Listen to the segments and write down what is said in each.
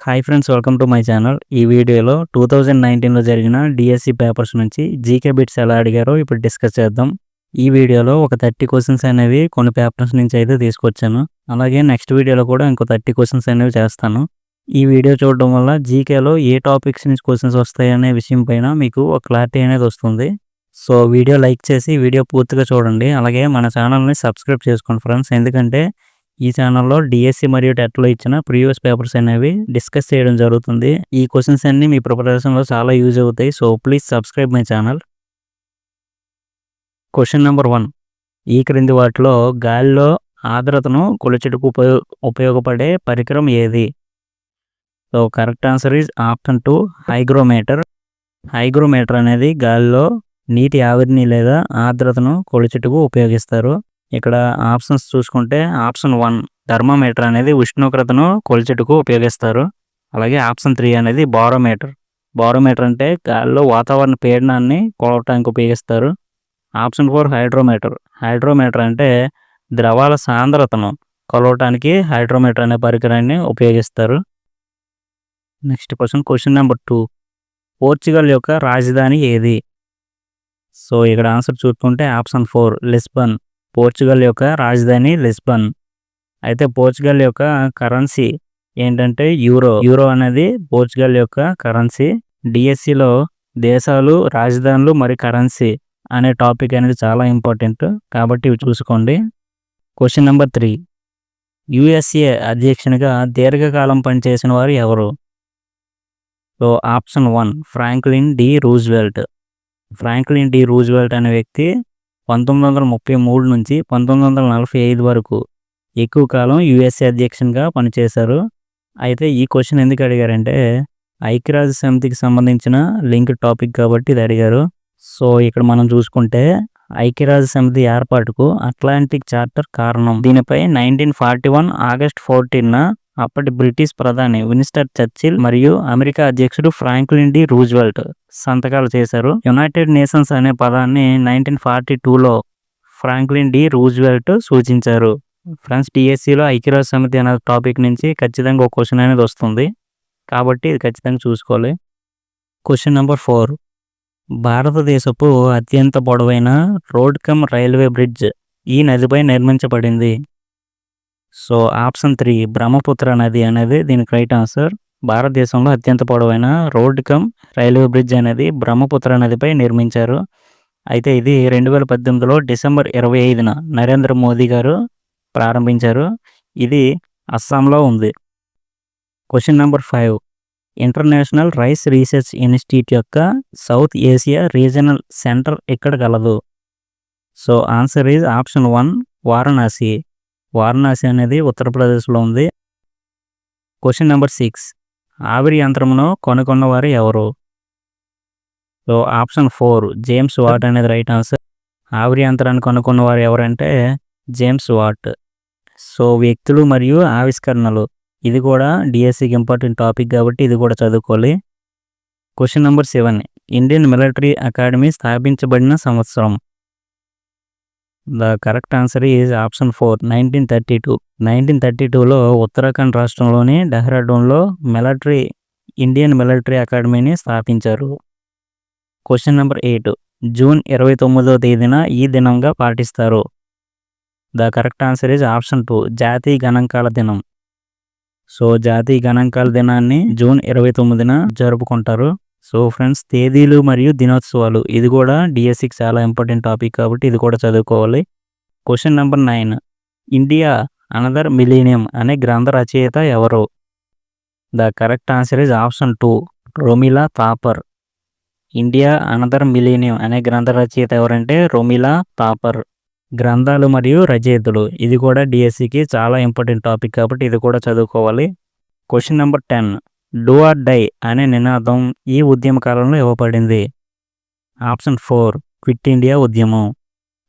Hi friends, welcome to my channel. ఈ వీడియోలో 2019లో జరిగిన డిఎస్సి పేపర్స్ నుంచి జీకే బిట్స్ ఎలా అడిగారో ఇప్పుడు డిస్కస్ చేద్దాం. ఈ వీడియోలో ఒక 30 క్వశ్చన్స్ అనేవి కొన్ని పేపర్స్ నుంచి అయితే తీసుకొచ్చాను. అలాగే నెక్స్ట్ వీడియోలో కూడా ఇంకో 30 క్వశ్చన్స్ అనేవి చేస్తాను. ఈ వీడియో చూడడం వల్ల జీకేలో ఏ టాపిక్స్ నుంచి క్వశ్చన్స్ వస్తాయి అనే విషయం పైన మీకు ఒక క్లారిటీ అనేది వస్తుంది. సో వీడియో లైక్ చేసి వీడియో పూర్తిగా చూడండి. అలాగే మన ఛానల్ని సబ్స్క్రైబ్ చేసుకోండి ఫ్రెండ్స్, ఎందుకంటే ఈ ఛానల్లో డిఎస్సి మరియు టెట్లో ఇచ్చిన ప్రీవియస్ పేపర్స్ అనేవి డిస్కస్ చేయడం జరుగుతుంది. ఈ క్వశ్చన్స్ అన్ని మీ ప్రిపరేషన్లో చాలా యూజ్ అవుతాయి. So please subscribe my channel. Question number 1. ఈ క్రింది వాటిలో గాలిలో ఆర్ద్రతను కొలిచుటకు ఉపయోగపడే పరికరం ఏది? So correct answer is option 2, hygrometer. Hygrometer అనేది గాలిలో నీటి ఆవిరిని లేదా ఆర్ద్రతను కొలిచుటకు ఉపయోగిస్తారు. ఇక్కడ ఆప్షన్స్ చూసుకుంటే ఆప్షన్ 1 థర్మామీటర్ అనేది ఉష్ణోగ్రతను కొలిచుటకు ఉపయోగిస్తారు. అలాగే ఆప్షన్ 3 అనేది బారోమీటర్. బారోమీటర్ అంటే గాలిలో వాతావరణ పీడనాన్ని కొలవటానికి ఉపయోగిస్తారు. Option 4 hydrometer. హైడ్రోమీటర్ అంటే ద్రవాల సాంద్రతను కొలవటానికి హైడ్రోమీటర్ అనే పరికరాన్ని ఉపయోగిస్తారు. Next question number 2. పోర్చుగల్ యొక్క రాజధాని ఏది? సో ఇక్కడ ఆన్సర్ చూసుకుంటే ఆప్షన్ 4 లిస్బన్. పోర్చుగల్ యొక్క రాజధాని లిస్బన్. అయితే పోర్చుగల్ యొక్క కరెన్సీ ఏంటంటే యూరో. యూరో అనేది పోర్చుగల్ యొక్క కరెన్సీ. డిఎస్సిలో దేశాలు, రాజధానులు మరి కరెన్సీ అనే టాపిక్ అనేది చాలా ఇంపార్టెంట్, కాబట్టి ఇవి చూసుకోండి. Question number 3. యుఎస్ఏ అధ్యక్షునిగా దీర్ఘకాలం పనిచేసిన వారు ఎవరు? So option 1 Franklin D Roosevelt. Franklin D Roosevelt అనే వ్యక్తి 1933 నుంచి 1945 వరకు ఎక్కువ కాలం యుఎస్ఏ అధ్యక్షునిగా పనిచేశారు. అయితే ఈ క్వశ్చన్ ఎందుకు అడిగారంటే ఐక్యరాజ్య సమితికి సంబంధించిన లింక్ టాపిక్ కాబట్టి ఇది అడిగారు. సో ఇక్కడ మనం చూసుకుంటే ఐక్యరాజ్య సమితి ఏర్పాటుకు అట్లాంటిక్ చార్టర్ కారణం. దీనిపై 1941 ఆగస్ట్ 14న అప్పటి బ్రిటిష్ ప్రధాని విన్స్టన్ చర్చిల్ మరియు అమెరికా అధ్యక్షుడు ఫ్రాంక్లిన్ డి రూజ్వెల్ట్ సంతకాలు చేశారు. యునైటెడ్ నేషన్స్ అనే పదాన్ని 1942లో ఫ్రాంక్లిన్ డి రూజ్వెల్ట్ సూచించారు. ఫ్రెండ్స్, డిఎస్సిలో ఐక్యరాజ్య సమితి అనే టాపిక్ నుంచి ఖచ్చితంగా ఒక క్వశ్చన్ అనేది వస్తుంది, కాబట్టి ఇది ఖచ్చితంగా చూసుకోవాలి. Question number 4. భారతదేశపు అత్యంత పొడవైన రోడ్ కమ్ రైల్వే బ్రిడ్జ్ ఈ నదిపై నిర్మించబడింది. సో ఆప్షన్ 3 బ్రహ్మపుత్ర నది అనేది దీనికి రైట్ ఆన్సర్. భారతదేశంలో అత్యంత పొడవైన రోడ్ కమ్ రైల్వే బ్రిడ్జ్ అనేది బ్రహ్మపుత్ర నదిపై నిర్మించారు. అయితే ఇది 2018లో డిసెంబర్ 25న నరేంద్ర మోదీ గారు ప్రారంభించారు. ఇది అస్సాంలో ఉంది. Question number 5. International rice research institute యొక్క సౌత్ ఏసియా రీజనల్ సెంటర్ ఎక్కడ కలదు? So answer is option 1 Varanasi. Varanasi అనేది ఉత్తరప్రదేశ్లో ఉంది. Question number 6. ఆవిరి యంత్రమును కనుగొన్నవారు ఎవరు? సో ఆప్షన్ 4 జేమ్స్ వాట్ అనేది రైట్ ఆన్సర్. ఆవిరి యంత్రాన్ని కనుగొన్నవారు ఎవరంటే జేమ్స్ వాట్. సో వ్యక్తులు మరియు ఆవిష్కరణలు, ఇది కూడా డిఎస్సికి ఇంపార్టెంట్ టాపిక్ కాబట్టి ఇది కూడా చదువుకోవాలి. Question number 7. Indian military academy స్థాపించబడిన సంవత్సరం. The correct answer is option 4 1932. 1932లో ఉత్తరాఖండ్ రాష్ట్రంలోని డెహ్రాడూన్లో ఇండియన్ మిలిటరీ అకాడమీని స్థాపించారు. Question number 8. జూన్ 29వ తేదీన ఈ దినంగా పాటిస్తారు. The correct answer is option 2 జాతీయ గణాంకాల దినం. సో జాతీయ గణాంకాల దినాన్ని జూన్ 29న జరుపుకుంటారు. సో ఫ్రెండ్స్, తేదీలు మరియు దినోత్సవాలు ఇది కూడా డిఎస్సికి చాలా ఇంపార్టెంట్ టాపిక్ కాబట్టి ఇది కూడా చదువుకోవాలి. Question number 9. India another millennium అనే గ్రంథ రచయిత ఎవరు? The correct answer is option 2 Romila Thapar. India another millennium అనే గ్రంథ రచయిత ఎవరంటే రొమిలా థాపర్. గ్రంథాలు మరియు రచయితలు ఇది కూడా డిఎస్సికి చాలా ఇంపార్టెంట్ టాపిక్ కాబట్టి ఇది కూడా చదువుకోవాలి. Question number 10. Do or die అనే నినాదం ఈ ఉద్యమ కాలంలో ఇవ్వబడింది. ఆప్షన్ 4 క్విట్ ఇండియా ఉద్యమం.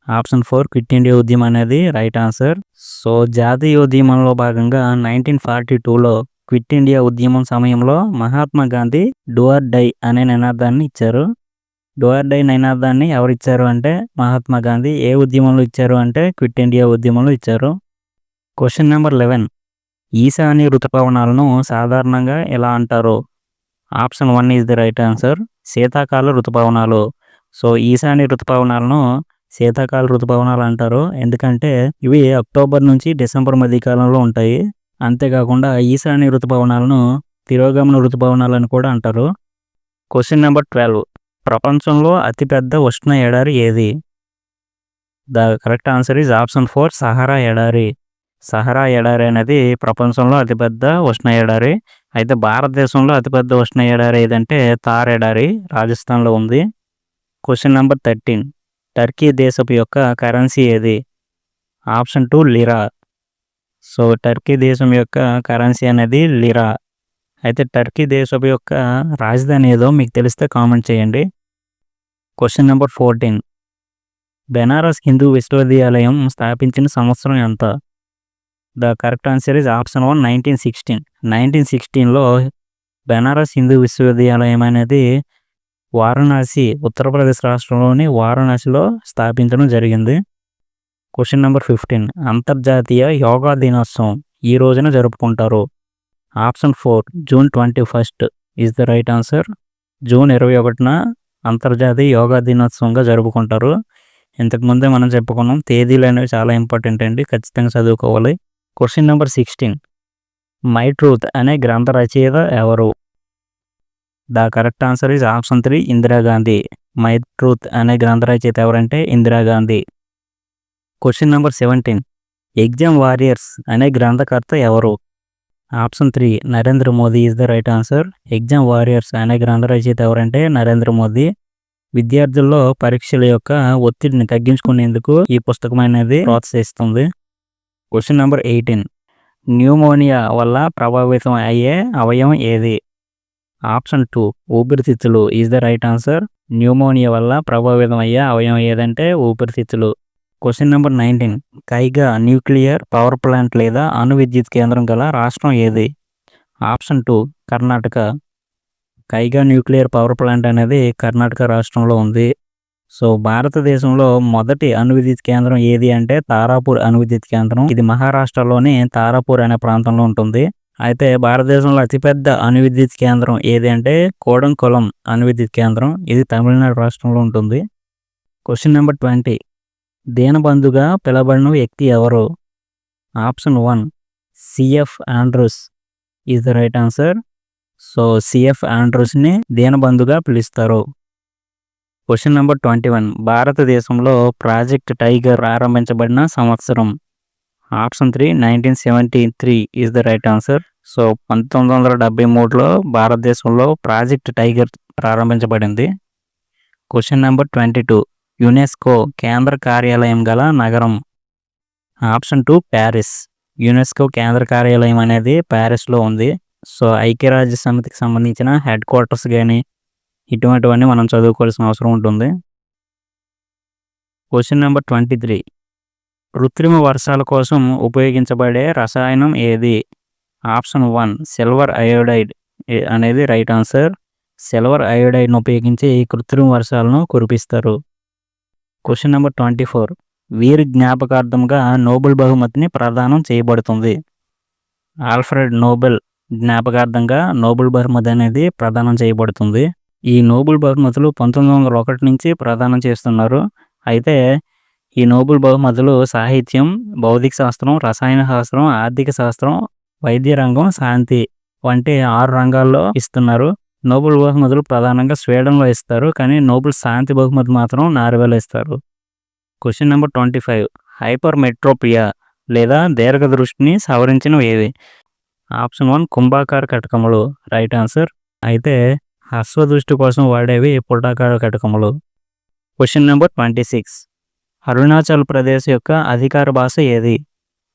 ఆప్షన్ 4 క్విట్ ఇండియా ఉద్యమం అనేది రైట్ ఆన్సర్. సో జాతీయ ఉద్యమంలో భాగంగా 1942లో క్విట్ ఇండియా ఉద్యమం సమయంలో Mahatma Gandhi do or die అనే నినాదాన్ని ఇచ్చారు. డూ ఆర్ డై నినాదాన్ని ఎవరు ఇచ్చారు అంటే మహాత్మా గాంధీ. ఏ ఉద్యమంలో ఇచ్చారు అంటే క్విట్ ఇండియా ఉద్యమంలో ఇచ్చారు. Question number 11. ఈశాన్య ఋతుపవనాలను సాధారణంగా ఎలా అంటారు? Option 1 is the right answer. శీతాకాల ఋతుపవనాలు. సో, ఈశాన్య ఋతుపవనాలను శీతాకాల ఋతుపవనాలు అంటారు. ఎందుకంటే ఇవి అక్టోబర్ నుంచి డిసెంబర్ మధ్యకాలంలో ఉంటాయి. అంతేకాకుండా ఈశాన్య ఋతుపవనాలను తిరోగమన ఋతుపవనాలని కూడా అంటారు. Question number 12. ప్రపంచంలో అతిపెద్ద ఉష్ణ ఎడారి ఏది? The correct answer is option 4 Sahara ఎడారి. సహారా ఎడారి అనేది ప్రపంచంలో అతిపెద్ద ఉష్ణ ఎడారి. అయితే భారతదేశంలో అతిపెద్ద ఉష్ణ ఎడారి ఏదంటే థార్ ఎడారి రాజస్థాన్లో ఉంది. Question number 13. టర్కీ దేశపు యొక్క కరెన్సీ ఏది? ఆప్షన్ 2 లిరా. సో, టర్కీ దేశం యొక్క కరెన్సీ అనేది లిరా. అయితే టర్కీ దేశపు యొక్క రాజధాని ఏదో మీకు తెలిస్తే కామెంట్ చేయండి. Question number 14. బెనారస్ హిందూ విశ్వవిద్యాలయం స్థాపించిన సంవత్సరం ఎంత? The correct answer is option 1 1916. 1916లో బెనారస్ హిందూ విశ్వవిద్యాలయం అనేది వారణాసి ఉత్తరప్రదేశ్ రాష్ట్రంలోని వారణాసిలో స్థాపించడం జరిగింది. Question number 15. అంతర్జాతీయ యోగా దినోత్సవం ఈ రోజున జరుపుకుంటారు. Option 4 June 21 is the right answer. June 21న అంతర్జాతీయ యోగా దినోత్సవంగా జరుపుకుంటారు. ఇంతకుముందే మనం చెప్పుకున్నాం, తేదీలు అనేవి చాలా ఇంపార్టెంట్ అండి, ఖచ్చితంగా చదువుకోవాలి. Question number 16. మై ట్రూత్ అనే గ్రంథ రచయిత ఎవరు? The correct answer is option 3 Indira Gandhi. My truth అనే గ్రంథ రచయిత ఎవరంటే Indira Gandhi. Question number 17. Exam warriors అనే గ్రంథకర్త ఎవరు? Option 3 Narendra Modi is the right answer. Exam warriors అనే గ్రంథ రచయిత ఎవరంటే నరేంద్ర మోదీ. విద్యార్థుల్లో పరీక్షల యొక్క ఒత్తిడిని తగ్గించుకునేందుకు ఈ పుస్తకం అనేది ప్రోత్సహిస్తుంది. Question number 18. న్యూమోనియా వల్ల ప్రభావితం అయ్యే అవయవం ఏది? ఆప్షన్ 2 ఊపిరితిత్తులు is the right answer. Pneumonia వల్ల ప్రభావితం అయ్యే అవయవం ఏదంటే ఊపిరితిత్తులు. Question number 19. కైగా న్యూక్లియర్ పవర్ ప్లాంట్ లేదా అణు విద్యుత్ కేంద్రం గల రాష్ట్రం ఏది? ఆప్షన్ 2 కర్ణాటక. కైగా న్యూక్లియర్ పవర్ ప్లాంట్ అనేది కర్ణాటక రాష్ట్రంలో ఉంది. సో, భారతదేశంలో మొదటి అణు విద్యుత్ కేంద్రం ఏది అంటే తారాపూర్ అణు విద్యుత్ కేంద్రం. ఇది మహారాష్ట్రలోని తారాపూర్ అనే ప్రాంతంలో ఉంటుంది. అయితే భారతదేశంలో అతిపెద్ద అణు విద్యుత్ కేంద్రం ఏది అంటే కోడంకులం అణు విద్యుత్ కేంద్రం. ఇది తమిళనాడు రాష్ట్రంలో ఉంటుంది. Question number 20. దీనబంధుగా పిలవబడిన వ్యక్తి ఎవరు? Option 1 CF Andrews is the right answer. So, CF ఆండ్రూస్ని దీనబంధుగా పిలుస్తారు. Question number 21. భారతదేశంలో ప్రాజెక్ట్ టైగర్ ప్రారంభించబడిన సంవత్సరం? Option 3 1973 is the right answer. So, 1973లో భారతదేశంలో ప్రాజెక్ట్ టైగర్ ప్రారంభించబడింది. Question number 22. యునెస్కో కేంద్ర కార్యాలయం గల నగరం? Option 2 Paris. యునెస్కో కేంద్ర కార్యాలయం అనేది ప్యారిస్లో ఉంది. సో, ఐక్యరాజ్య సమితికి సంబంధించిన హెడ్ క్వార్టర్స్ కానీ ఇటువంటివన్నీ మనం చదువుకోవాల్సిన అవసరం ఉంటుంది. Question number 23. కృత్రిమ వర్షాల కోసం ఉపయోగించబడే రసాయనం ఏది? ఆప్షన్ 1 సిల్వర్ అయోడైడ్ అనేది రైట్ ఆన్సర్. సిల్వర్ అయోడైడ్ను ఉపయోగించి ఈ కృత్రిమ వర్షాలను కురిపిస్తారు. Question number 24. వీరి జ్ఞాపకార్థంగా నోబెల్ బహుమతిని ప్రదానం చేయబడుతుంది. ఆల్ఫ్రెడ్ నోబెల్ జ్ఞాపకార్థంగా నోబెల్ బహుమతి అనేది ప్రదానం చేయబడుతుంది. ఈ నోబెల్ బహుమతులు 1901 నుంచి ప్రదానం చేస్తున్నారు. అయితే ఈ నోబెల్ బహుమతులు సాహిత్యం, భౌతిక శాస్త్రం, రసాయన శాస్త్రం, ఆర్థిక శాస్త్రం, వైద్య రంగం, శాంతి వంటి 6 రంగాల్లో ఇస్తున్నారు. నోబెల్ బహుమతులు ప్రధానంగా స్వీడన్లో ఇస్తారు, కానీ నోబెల్ శాంతి బహుమతి మాత్రం నార్వేలో ఇస్తారు. Question number 25. హైపర్ మెట్రోపియా లేదా దీర్ఘదృష్టిని సవరించినవి ఏవి? ఆప్షన్ 1 కుంభాకార కటకములు రైట్ ఆన్సర్. అయితే హస్వదృష్టి కోసం వాడేవి పుటాకార కటకములు. Question number 26. అరుణాచల్ ప్రదేశ్ యొక్క అధికార భాష ఏది?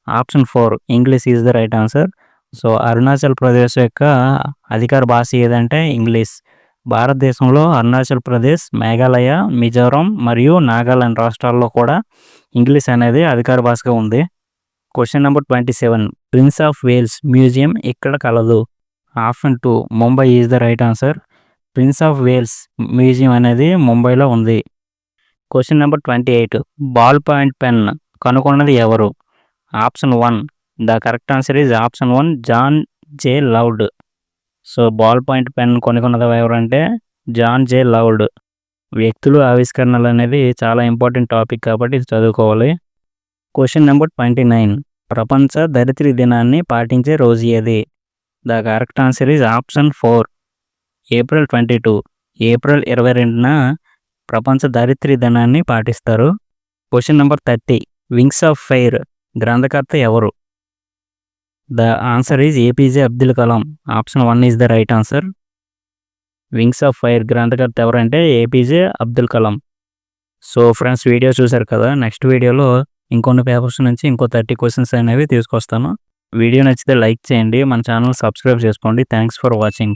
Option 4 English is the right answer. So, Arunachal Pradesh యొక్క అధికార భాష ఏదంటే ఇంగ్లీష్. భారతదేశంలో అరుణాచల్ ప్రదేశ్, మేఘాలయ, మిజోరం మరియు నాగాలాండ్ రాష్ట్రాల్లో కూడా ఇంగ్లీష్ అనేది అధికార భాషగా ఉంది. Question number 27. Prince of Wales museum ఇక్కడ కలదు? Option 2 Mumbai is the right answer. Prince of Wales museum అనేది ముంబైలో ఉంది. Question number 28. Ball point pen కనుగొన్నది ఎవరు? Option 1 the correct answer is option 1 John J Loud. So ball point pen కనుగొన్నది ఎవరంటే John J loud. వ్యక్తులు ఆవిష్కరణలు అనేది చాలా ఇంపార్టెంట్ టాపిక్ కాబట్టి ఇది చదువుకోవాలి. Question number 29. ప్రపంచ ధరిత్రి దినాన్ని పాటించే రోజు ఏది? The correct answer is option 4 April 22. April 22న ప్రపంచ ధరిత్రి దినాన్ని పాటిస్తారు. Question number 30. Wings of fire గ్రంథకర్త ఎవరు? The answer is APJ Abdul Kalam. Option 1 is the right answer. Wings of fire గ్రంథకర్త ఎవరంటే APJ Abdul Kalam. So friends, video చూశారు కదా. నెక్స్ట్ వీడియోలో ఇంకొన్ని పేపర్స్ నుంచి ఇంకో 30 క్వశ్చన్స్ అనేవి తీసుకొస్తాను. వీడియో నచ్చితే లైక్ చేయండి, మన ఛానల్ సబ్స్క్రైబ్ చేసుకోండి. Thanks for watching.